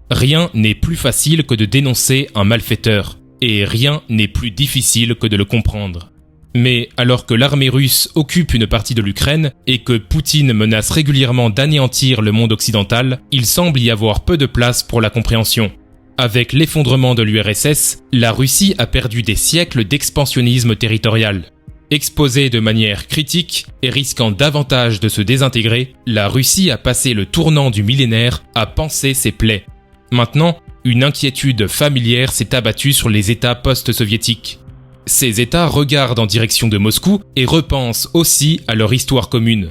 Rien n'est plus facile que de dénoncer un malfaiteur, et rien n'est plus difficile que de le comprendre. Mais alors que l'armée russe occupe une partie de l'Ukraine et que Poutine menace régulièrement d'anéantir le monde occidental, il semble y avoir peu de place pour la compréhension. Avec l'effondrement de l'URSS, la Russie a perdu des siècles d'expansionnisme territorial. Exposée de manière critique et risquant davantage de se désintégrer, la Russie a passé le tournant du millénaire à panser ses plaies. Maintenant, une inquiétude familière s'est abattue sur les États post-soviétiques. Ces États regardent en direction de Moscou et repensent aussi à leur histoire commune.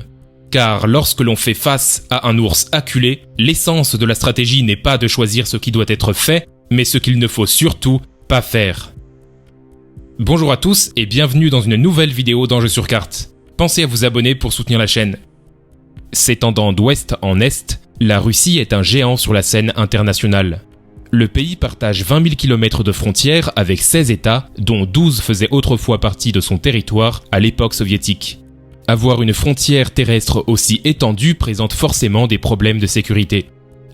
Car lorsque l'on fait face à un ours acculé, l'essence de la stratégie n'est pas de choisir ce qui doit être fait, mais ce qu'il ne faut surtout pas faire. Bonjour à tous et bienvenue dans une nouvelle vidéo d'Enjeux sur carte. Pensez à vous abonner pour soutenir la chaîne. S'étendant d'ouest en est, la Russie est un géant sur la scène internationale. Le pays partage 20 000 km de frontières avec 16 États, dont 12 faisaient autrefois partie de son territoire à l'époque soviétique. Avoir une frontière terrestre aussi étendue présente forcément des problèmes de sécurité.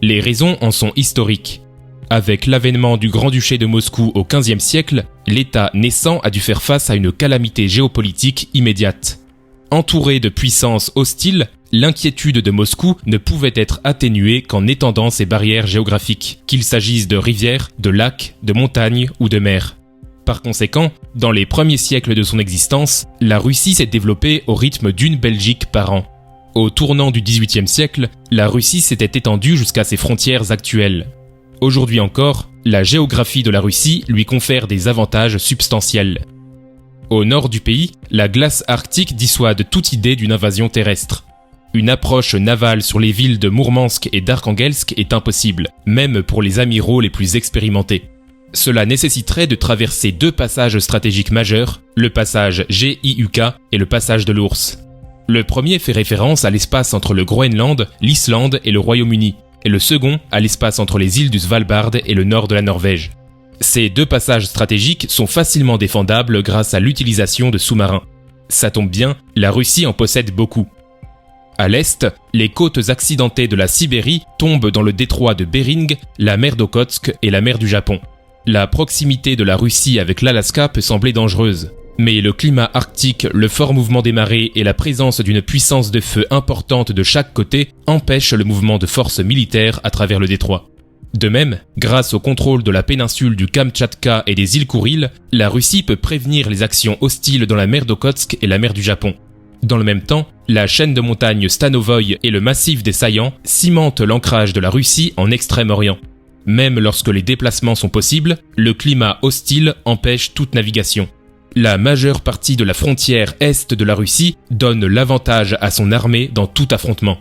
Les raisons en sont historiques. Avec l'avènement du Grand-Duché de Moscou au XVe siècle, l'État naissant a dû faire face à une calamité géopolitique immédiate. Entouré de puissances hostiles, l'inquiétude de Moscou ne pouvait être atténuée qu'en étendant ses barrières géographiques, qu'il s'agisse de rivières, de lacs, de montagnes ou de mers. Par conséquent, dans les premiers siècles de son existence, la Russie s'est développée au rythme d'une Belgique par an. Au tournant du XVIIIe siècle, la Russie s'était étendue jusqu'à ses frontières actuelles. Aujourd'hui encore, la géographie de la Russie lui confère des avantages substantiels. Au nord du pays, la glace arctique dissuade toute idée d'une invasion terrestre. Une approche navale sur les villes de Mourmansk et d'Arkhangelsk est impossible, même pour les amiraux les plus expérimentés. Cela nécessiterait de traverser deux passages stratégiques majeurs, le passage GIUK et le passage de l'Ours. Le premier fait référence à l'espace entre le Groenland, l'Islande et le Royaume-Uni, et le second à l'espace entre les îles du Svalbard et le nord de la Norvège. Ces deux passages stratégiques sont facilement défendables grâce à l'utilisation de sous-marins. Ça tombe bien, la Russie en possède beaucoup. À l'est, les côtes accidentées de la Sibérie tombent dans le détroit de Bering, la mer d'Okhotsk et la mer du Japon. La proximité de la Russie avec l'Alaska peut sembler dangereuse, mais le climat arctique, le fort mouvement des marées et la présence d'une puissance de feu importante de chaque côté empêchent le mouvement de forces militaires à travers le détroit. De même, grâce au contrôle de la péninsule du Kamtchatka et des îles Kouriles, la Russie peut prévenir les actions hostiles dans la mer d'Okhotsk et la mer du Japon. Dans le même temps, la chaîne de montagnes Stanovoï et le massif des Saillans cimentent l'ancrage de la Russie en Extrême-Orient. Même lorsque les déplacements sont possibles, le climat hostile empêche toute navigation. La majeure partie de la frontière est de la Russie donne l'avantage à son armée dans tout affrontement.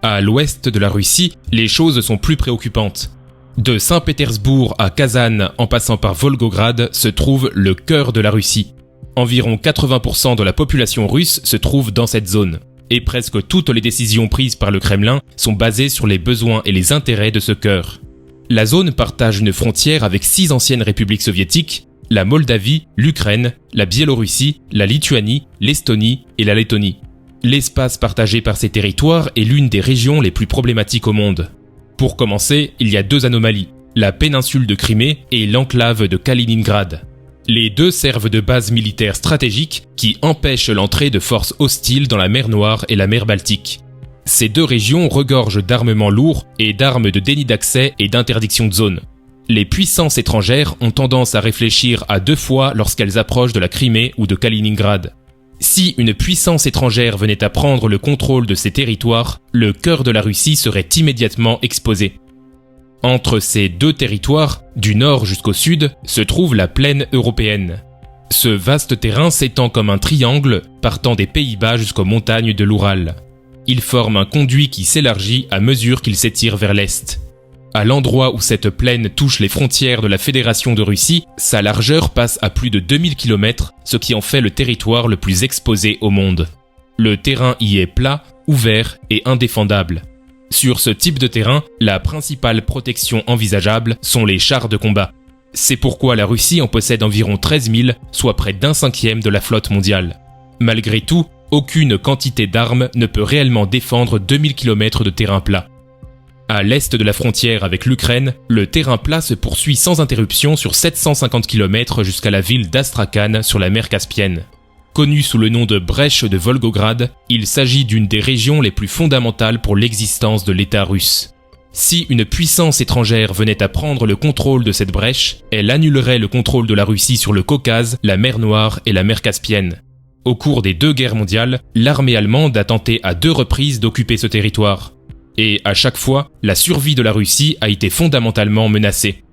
À l'ouest de la Russie, les choses sont plus préoccupantes. De Saint-Pétersbourg à Kazan en passant par Volgograd se trouve le cœur de la Russie. Environ 80% de la population russe se trouve dans cette zone. Et presque toutes les décisions prises par le Kremlin sont basées sur les besoins et les intérêts de ce cœur. La zone partage une frontière avec 6 anciennes républiques soviétiques, la Moldavie, l'Ukraine, la Biélorussie, la Lituanie, l'Estonie et la Lettonie. L'espace partagé par ces territoires est l'une des régions les plus problématiques au monde. Pour commencer, il y a 2 anomalies, la péninsule de Crimée et l'enclave de Kaliningrad. Les deux servent de base militaire stratégique qui empêche l'entrée de forces hostiles dans la mer Noire et la mer Baltique. Ces deux régions regorgent d'armements lourds et d'armes de déni d'accès et d'interdiction de zone. Les puissances étrangères ont tendance à réfléchir à 2 fois lorsqu'elles approchent de la Crimée ou de Kaliningrad. Si une puissance étrangère venait à prendre le contrôle de ces territoires, le cœur de la Russie serait immédiatement exposé. Entre ces deux territoires, du nord jusqu'au sud, se trouve la plaine européenne. Ce vaste terrain s'étend comme un triangle partant des Pays-Bas jusqu'aux montagnes de l'Oural. Il forme un conduit qui s'élargit à mesure qu'il s'étire vers l'est. À l'endroit où cette plaine touche les frontières de la Fédération de Russie, sa largeur passe à plus de 2000 km, ce qui en fait le territoire le plus exposé au monde. Le terrain y est plat, ouvert et indéfendable. Sur ce type de terrain, la principale protection envisageable sont les chars de combat. C'est pourquoi la Russie en possède environ 13 000, soit près d'un cinquième de la flotte mondiale. Malgré tout, aucune quantité d'armes ne peut réellement défendre 2000 km de terrain plat. À l'est de la frontière avec l'Ukraine, le terrain plat se poursuit sans interruption sur 750 km jusqu'à la ville d'Astrakhan sur la mer Caspienne. Connu sous le nom de brèche de Volgograd, il s'agit d'une des régions les plus fondamentales pour l'existence de l'État russe. Si une puissance étrangère venait à prendre le contrôle de cette brèche, elle annulerait le contrôle de la Russie sur le Caucase, la mer Noire et la mer Caspienne. Au cours des 2 guerres mondiales, l'armée allemande a tenté à 2 reprises d'occuper ce territoire. Et à chaque fois, la survie de la Russie a été fondamentalement menacée.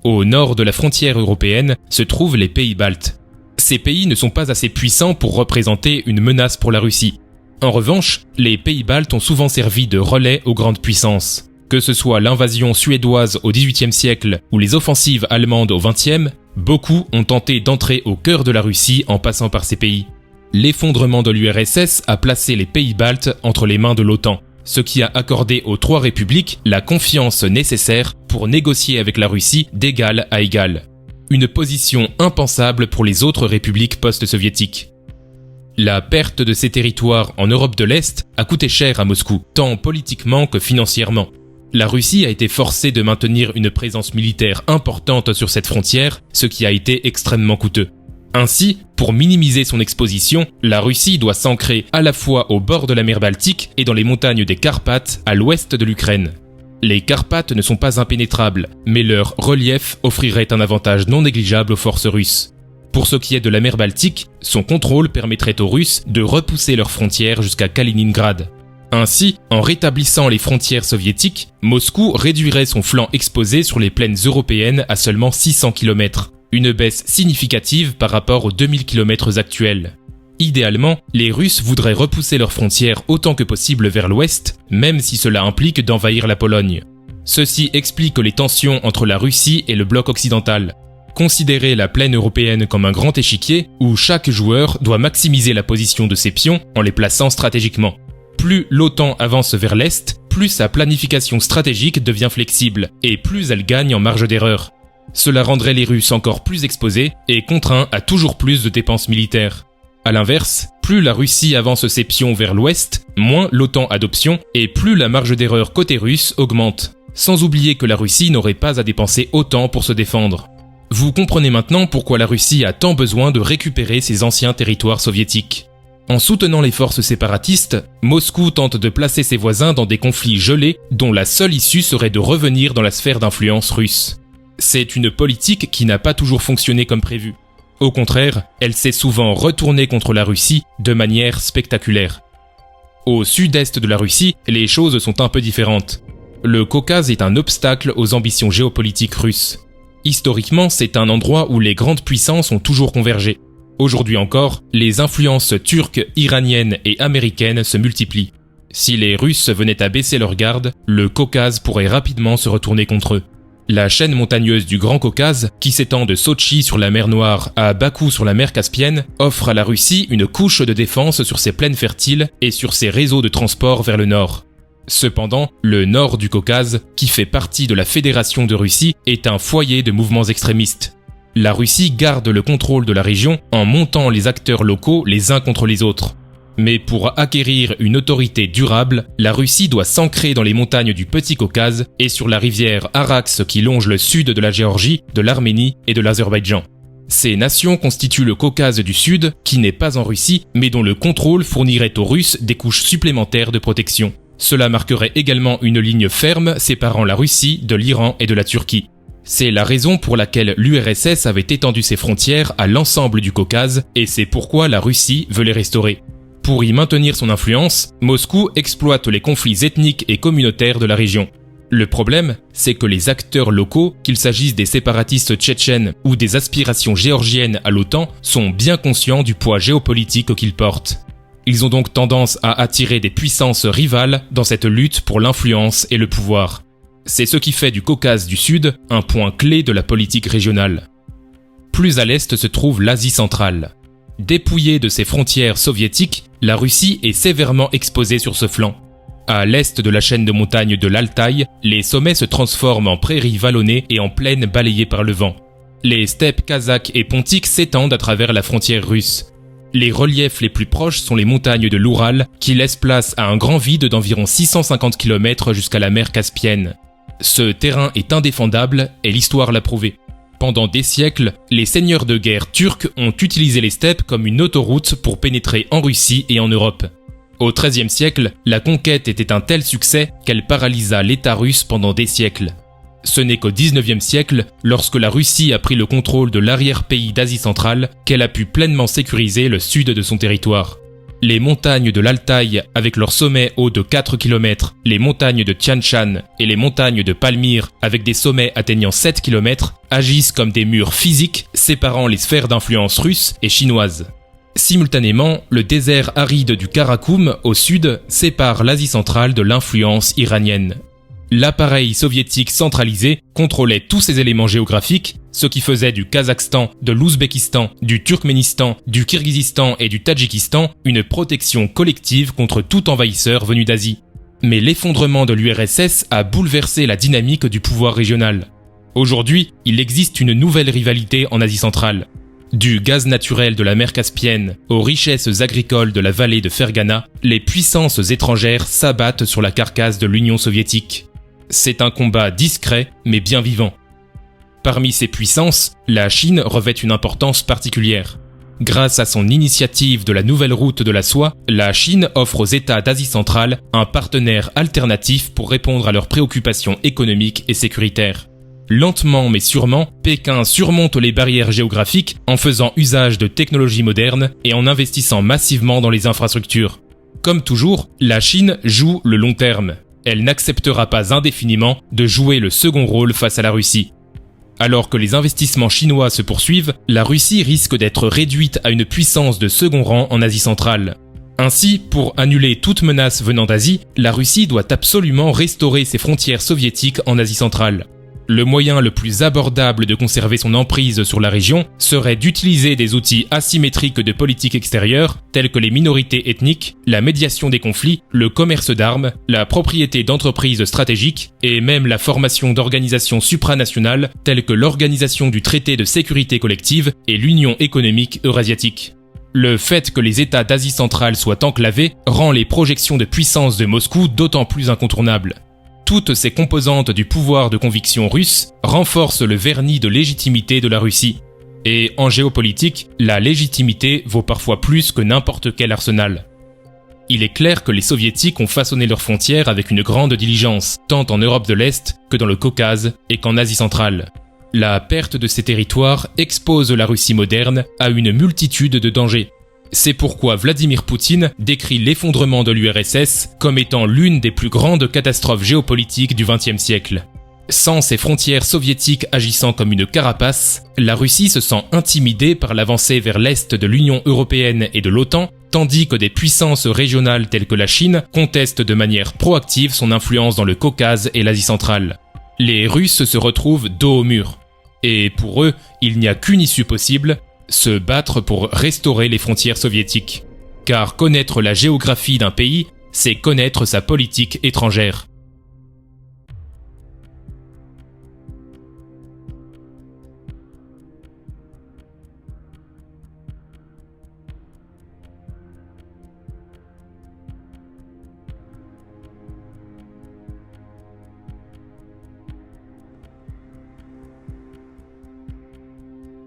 Au nord de la frontière européenne se trouvent les pays baltes. Ces pays ne sont pas assez puissants pour représenter une menace pour la Russie. En revanche, les pays baltes ont souvent servi de relais aux grandes puissances. Que ce soit l'invasion suédoise au XVIIIe siècle ou les offensives allemandes au XXe, beaucoup ont tenté d'entrer au cœur de la Russie en passant par ces pays. L'effondrement de l'URSS a placé les pays baltes entre les mains de l'OTAN, ce qui a accordé aux 3 républiques la confiance nécessaire pour négocier avec la Russie d'égal à égal. Une position impensable pour les autres républiques post-soviétiques. La perte de ces territoires en Europe de l'Est a coûté cher à Moscou, tant politiquement que financièrement. La Russie a été forcée de maintenir une présence militaire importante sur cette frontière, ce qui a été extrêmement coûteux. Ainsi, pour minimiser son exposition, la Russie doit s'ancrer à la fois au bord de la mer Baltique et dans les montagnes des Carpates à l'ouest de l'Ukraine. Les Carpates ne sont pas impénétrables, mais leur relief offrirait un avantage non négligeable aux forces russes. Pour ce qui est de la mer Baltique, son contrôle permettrait aux Russes de repousser leurs frontières jusqu'à Kaliningrad. Ainsi, en rétablissant les frontières soviétiques, Moscou réduirait son flanc exposé sur les plaines européennes à seulement 600 km, une baisse significative par rapport aux 2000 km actuels. Idéalement, les Russes voudraient repousser leurs frontières autant que possible vers l'ouest, même si cela implique d'envahir la Pologne. Ceci explique les tensions entre la Russie et le bloc occidental. Considérez la plaine européenne comme un grand échiquier où chaque joueur doit maximiser la position de ses pions en les plaçant stratégiquement. Plus l'OTAN avance vers l'Est, plus sa planification stratégique devient flexible, et plus elle gagne en marge d'erreur. Cela rendrait les Russes encore plus exposés et contraints à toujours plus de dépenses militaires. A l'inverse, plus la Russie avance ses pions vers l'Ouest, moins l'OTAN adoption, et plus la marge d'erreur côté russe augmente. Sans oublier que la Russie n'aurait pas à dépenser autant pour se défendre. Vous comprenez maintenant pourquoi la Russie a tant besoin de récupérer ses anciens territoires soviétiques. En soutenant les forces séparatistes, Moscou tente de placer ses voisins dans des conflits gelés dont la seule issue serait de revenir dans la sphère d'influence russe. C'est une politique qui n'a pas toujours fonctionné comme prévu. Au contraire, elle s'est souvent retournée contre la Russie de manière spectaculaire. Au sud-est de la Russie, les choses sont un peu différentes. Le Caucase est un obstacle aux ambitions géopolitiques russes. Historiquement, c'est un endroit où les grandes puissances ont toujours convergé. Aujourd'hui encore, les influences turques, iraniennes et américaines se multiplient. Si les Russes venaient à baisser leur garde, le Caucase pourrait rapidement se retourner contre eux. La chaîne montagneuse du Grand Caucase, qui s'étend de Sotchi sur la mer Noire à Bakou sur la mer Caspienne, offre à la Russie une couche de défense sur ses plaines fertiles et sur ses réseaux de transport vers le nord. Cependant, le nord du Caucase, qui fait partie de la Fédération de Russie, est un foyer de mouvements extrémistes. La Russie garde le contrôle de la région en montant les acteurs locaux les uns contre les autres. Mais pour acquérir une autorité durable, la Russie doit s'ancrer dans les montagnes du Petit Caucase et sur la rivière Arax qui longe le sud de la Géorgie, de l'Arménie et de l'Azerbaïdjan. Ces nations constituent le Caucase du Sud, qui n'est pas en Russie, mais dont le contrôle fournirait aux Russes des couches supplémentaires de protection. Cela marquerait également une ligne ferme séparant la Russie de l'Iran et de la Turquie. C'est la raison pour laquelle l'URSS avait étendu ses frontières à l'ensemble du Caucase, et c'est pourquoi la Russie veut les restaurer. Pour y maintenir son influence, Moscou exploite les conflits ethniques et communautaires de la région. Le problème, c'est que les acteurs locaux, qu'il s'agisse des séparatistes tchétchènes ou des aspirations géorgiennes à l'OTAN, sont bien conscients du poids géopolitique qu'ils portent. Ils ont donc tendance à attirer des puissances rivales dans cette lutte pour l'influence et le pouvoir. C'est ce qui fait du Caucase du Sud un point clé de la politique régionale. Plus à l'est se trouve l'Asie centrale. Dépouillée de ses frontières soviétiques, la Russie est sévèrement exposée sur ce flanc. À l'est de la chaîne de montagnes de l'Altaï, les sommets se transforment en prairies vallonnées et en plaines balayées par le vent. Les steppes kazakhes et pontiques s'étendent à travers la frontière russe. Les reliefs les plus proches sont les montagnes de l'Oural, qui laissent place à un grand vide d'environ 650 km jusqu'à la mer Caspienne. Ce terrain est indéfendable et l'histoire l'a prouvé. Pendant des siècles, les seigneurs de guerre turcs ont utilisé les steppes comme une autoroute pour pénétrer en Russie et en Europe. Au XIIIe siècle, la conquête était un tel succès qu'elle paralysa l'État russe pendant des siècles. Ce n'est qu'au XIXe siècle, lorsque la Russie a pris le contrôle de l'arrière-pays d'Asie centrale, qu'elle a pu pleinement sécuriser le sud de son territoire. Les montagnes de l'Altaï, avec leurs sommets hauts de 4 km, les montagnes de Tian Shan et les montagnes de Palmyre, avec des sommets atteignant 7 km, agissent comme des murs physiques séparant les sphères d'influence russes et chinoises. Simultanément, le désert aride du Karakoum, au sud, sépare l'Asie centrale de l'influence iranienne. L'appareil soviétique centralisé contrôlait tous ces éléments géographiques, ce qui faisait du Kazakhstan, de l'Ouzbékistan, du Turkménistan, du Kirghizistan et du Tadjikistan une protection collective contre tout envahisseur venu d'Asie. Mais l'effondrement de l'URSS a bouleversé la dynamique du pouvoir régional. Aujourd'hui, il existe une nouvelle rivalité en Asie centrale. Du gaz naturel de la mer Caspienne aux richesses agricoles de la vallée de Fergana, les puissances étrangères s'abattent sur la carcasse de l'Union soviétique. C'est un combat discret mais bien vivant. Parmi ces puissances, la Chine revêt une importance particulière. Grâce à son initiative de la nouvelle route de la soie, la Chine offre aux États d'Asie centrale un partenaire alternatif pour répondre à leurs préoccupations économiques et sécuritaires. Lentement mais sûrement, Pékin surmonte les barrières géographiques en faisant usage de technologies modernes et en investissant massivement dans les infrastructures. Comme toujours, la Chine joue le long terme. Elle n'acceptera pas indéfiniment de jouer le second rôle face à la Russie. Alors que les investissements chinois se poursuivent, la Russie risque d'être réduite à une puissance de second rang en Asie centrale. Ainsi, pour annuler toute menace venant d'Asie, la Russie doit absolument restaurer ses frontières soviétiques en Asie centrale. Le moyen le plus abordable de conserver son emprise sur la région serait d'utiliser des outils asymétriques de politique extérieure tels que les minorités ethniques, la médiation des conflits, le commerce d'armes, la propriété d'entreprises stratégiques et même la formation d'organisations supranationales telles que l'Organisation du Traité de sécurité collective et l'Union économique eurasiatique. Le fait que les États d'Asie centrale soient enclavés rend les projections de puissance de Moscou d'autant plus incontournables. Toutes ces composantes du pouvoir de conviction russe renforcent le vernis de légitimité de la Russie. Et en géopolitique, la légitimité vaut parfois plus que n'importe quel arsenal. Il est clair que les soviétiques ont façonné leurs frontières avec une grande diligence, tant en Europe de l'Est que dans le Caucase et qu'en Asie centrale. La perte de ces territoires expose la Russie moderne à une multitude de dangers. C'est pourquoi Vladimir Poutine décrit l'effondrement de l'URSS comme étant l'une des plus grandes catastrophes géopolitiques du XXe siècle. Sans ses frontières soviétiques agissant comme une carapace, la Russie se sent intimidée par l'avancée vers l'est de l'Union européenne et de l'OTAN, tandis que des puissances régionales telles que la Chine contestent de manière proactive son influence dans le Caucase et l'Asie centrale. Les Russes se retrouvent dos au mur. Et pour eux, il n'y a qu'une issue possible, se battre pour restaurer les frontières soviétiques. Car connaître la géographie d'un pays, c'est connaître sa politique étrangère.